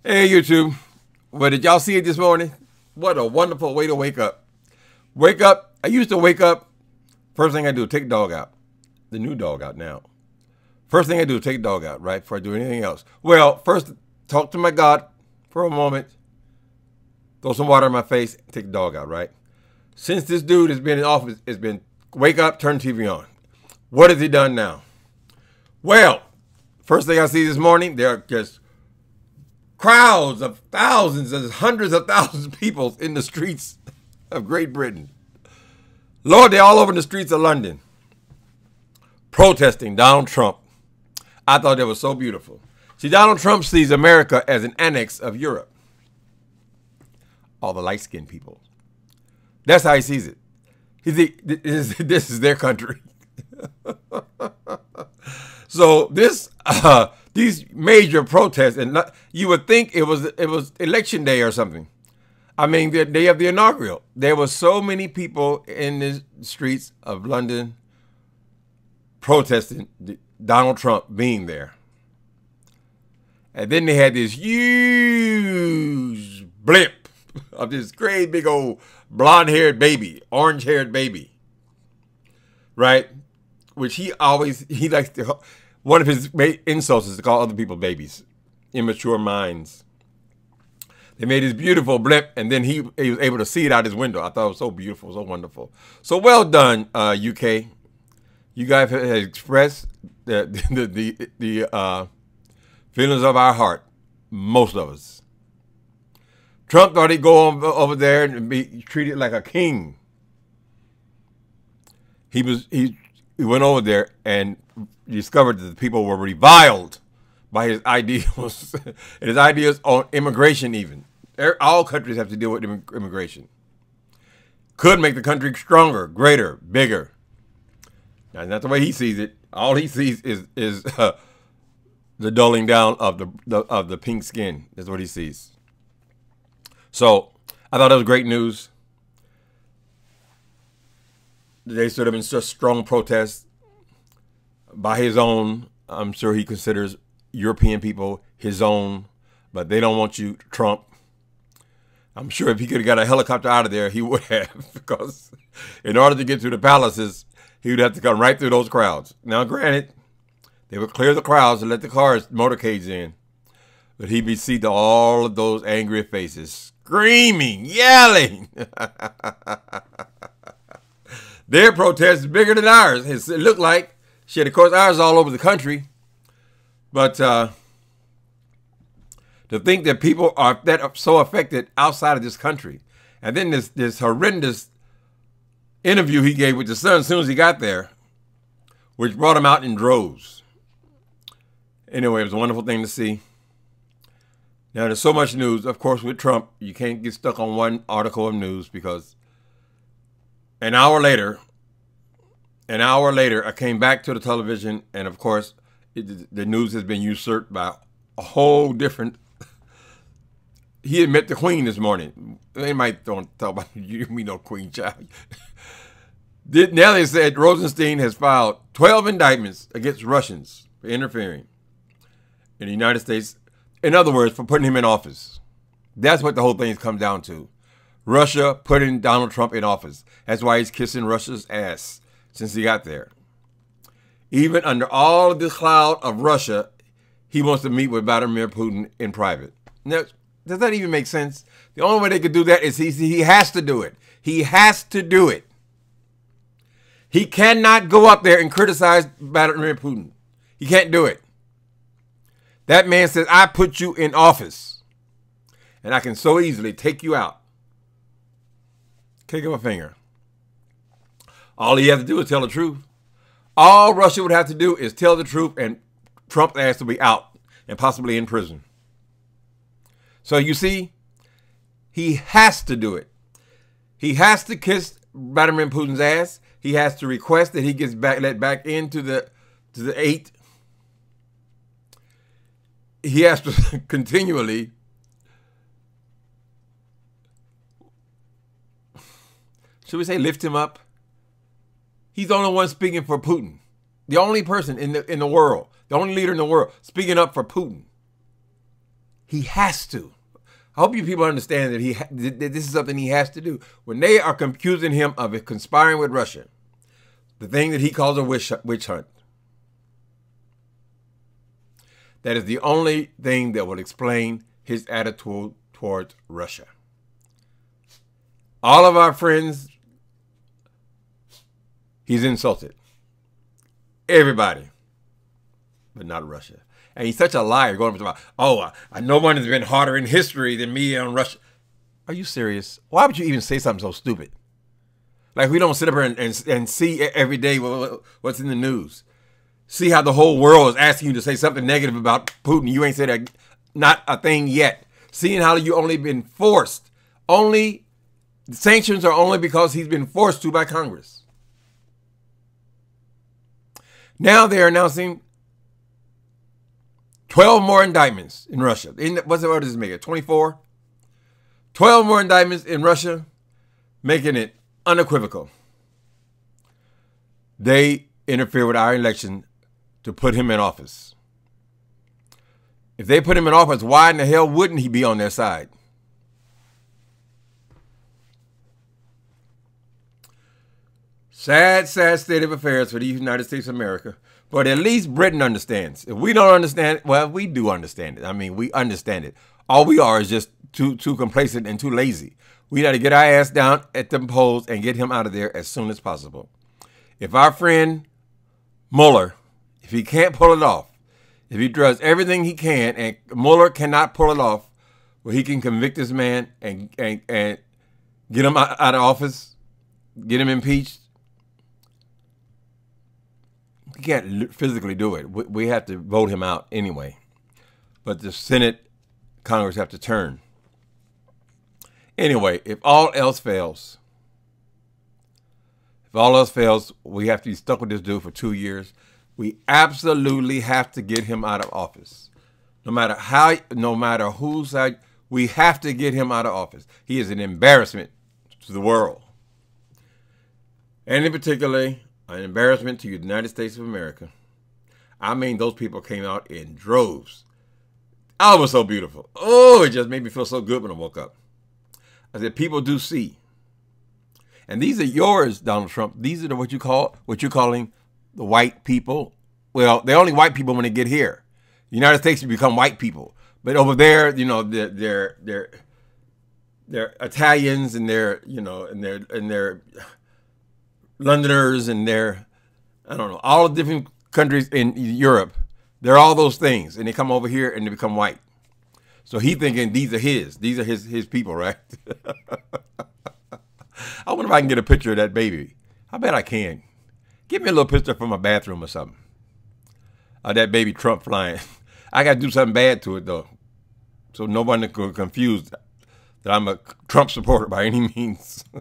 Hey, YouTube. Well, did y'all see it this morning? What a wonderful way to wake up. Wake up. I used to wake up. First thing I do, take the dog out. The new dog out now. First thing I do, take the dog out, right? Before I do anything else. Well, first, talk to my God for a moment. Throw some water in my face. Take the dog out, right? Since this dude has been in office, it's been wake up, turn TV on. What has he done now? Well, first thing I see this morning, there are just crowds of thousands and hundreds of thousands of people in the streets of Great Britain. Lord, they're all over the streets of London protesting Donald Trump. I thought that was so beautiful. See, Donald Trump sees America as an annex of Europe. All the light-skinned people. That's how he sees it. This is their country. So these major protests, and you would think it was election day or something. I mean, the day of the inaugural, there were so many people in the streets of London protesting Donald Trump being there. And then they had this huge blimp of this great big old blonde-haired baby, orange-haired baby, right? Which he likes to, one of his insults is to call other people babies, immature minds. They made this beautiful blimp, and then he was able to see it out his window. I thought it was so beautiful, so wonderful. So well done, UK. You guys have expressed the feelings of our heart, most of us. Trump thought he'd go over there and be treated like a king. He went over there and discovered that the people were reviled by his ideals, and his ideas on immigration even. All countries have to deal with immigration. Could make the country stronger, greater, bigger. Now, not the way he sees it. All he sees is the dulling down of the pink skin. That's what he sees. So I thought that was great news. They stood up in such strong protest by his own. I'm sure he considers European people his own, but they don't want you, Trump. I'm sure if he could have got a helicopter out of there, he would have, because in order to get to the palaces, he would have to come right through those crowds. Now, granted, they would clear the crowds and let the cars, motorcades in, but he'd be seeing all of those angry faces, screaming, yelling. Their protest is bigger than ours. It looked like, shit, of course, ours is all over the country. But to think that people are so affected outside of this country. And then this horrendous interview he gave with the Sun as soon as he got there, which brought him out in droves. Anyway, it was a wonderful thing to see. Now, there's so much news. Of course, with Trump, you can't get stuck on one article of news, because an hour later, I came back to the television, and of course, the news has been usurped by a whole different. He had met the Queen this morning. They might don't talk about you, me no Queen child. Now they said Rosenstein has filed 12 indictments against Russians for interfering in the United States. In other words, for putting him in office. That's what the whole thing comes down to. Russia putting Donald Trump in office. That's why he's kissing Russia's ass since he got there. Even under all of this cloud of Russia, he wants to meet with Vladimir Putin in private. Now, does that even make sense? The only way they could do that is he has to do it. He has to do it. He cannot go up there and criticize Vladimir Putin. He can't do it. That man says, I put you in office, and I can so easily take you out. Click of a finger. All he has to do is tell the truth. All Russia would have to do is tell the truth, and Trump has to be out and possibly in prison. So you see, he has to do it. He has to kiss Vladimir Putin's ass. He has to request that he gets let back into the 8. He has to continually should we say lift him up? He's the only one speaking for Putin. The only person in the world, the only leader in the world speaking up for Putin. He has to. I hope you people understand that that this is something he has to do. When they are accusing him of conspiring with Russia, the thing that he calls a witch hunt, that is the only thing that will explain his attitude towards Russia. All of our friends, he's insulted. Everybody, but not Russia. And he's such a liar going about, oh, no one has been harder in history than me on Russia. Are you serious? Why would you even say something so stupid? Like, we don't sit up here and see every day what's in the news. See how the whole world is asking you to say something negative about Putin. You ain't said that, not a thing yet. Seeing how you only been forced. The sanctions are only because he's been forced to by Congress. Now they are announcing 12 more indictments in Russia. What does this make it? 24? 12 more indictments in Russia, making it unequivocal. They interfere with our election to put him in office. If they put him in office, why in the hell wouldn't he be on their side? Sad, sad state of affairs for the United States of America. But at least Britain understands. If we don't understand, well, we do understand it. I mean, we understand it. All we are is just too complacent and too lazy. We got to get our ass down at the polls and get him out of there as soon as possible. If our friend Mueller, if he can't pull it off, if he does everything he can and Mueller cannot pull it off, where he can convict this man and get him out of office, get him impeached, we can't physically do it. We have to vote him out anyway. But the Senate, Congress have to turn. Anyway, if all else fails, we have to be stuck with this dude for 2 years. We absolutely have to get him out of office. No matter whose side, we have to get him out of office. He is an embarrassment to the world. And in particular, an embarrassment to the United States of America. I mean, those people came out in droves. Oh, it was so beautiful. Oh, it just made me feel so good when I woke up. I said, people do see. And these are yours, Donald Trump. These are what you're calling the white people. Well, they're only white people when they get here. The United States will become white people. But over there, you know, they're Italians and they're Londoners and they're, I don't know, all the different countries in Europe. They're all those things. And they come over here and they become white. So he's thinking these are his people, right? I wonder if I can get a picture of that baby. I bet I can. Give me a little picture from my bathroom or something. Of that baby Trump flying. I got to do something bad to it, though. So no one can confuse that I'm a Trump supporter by any means.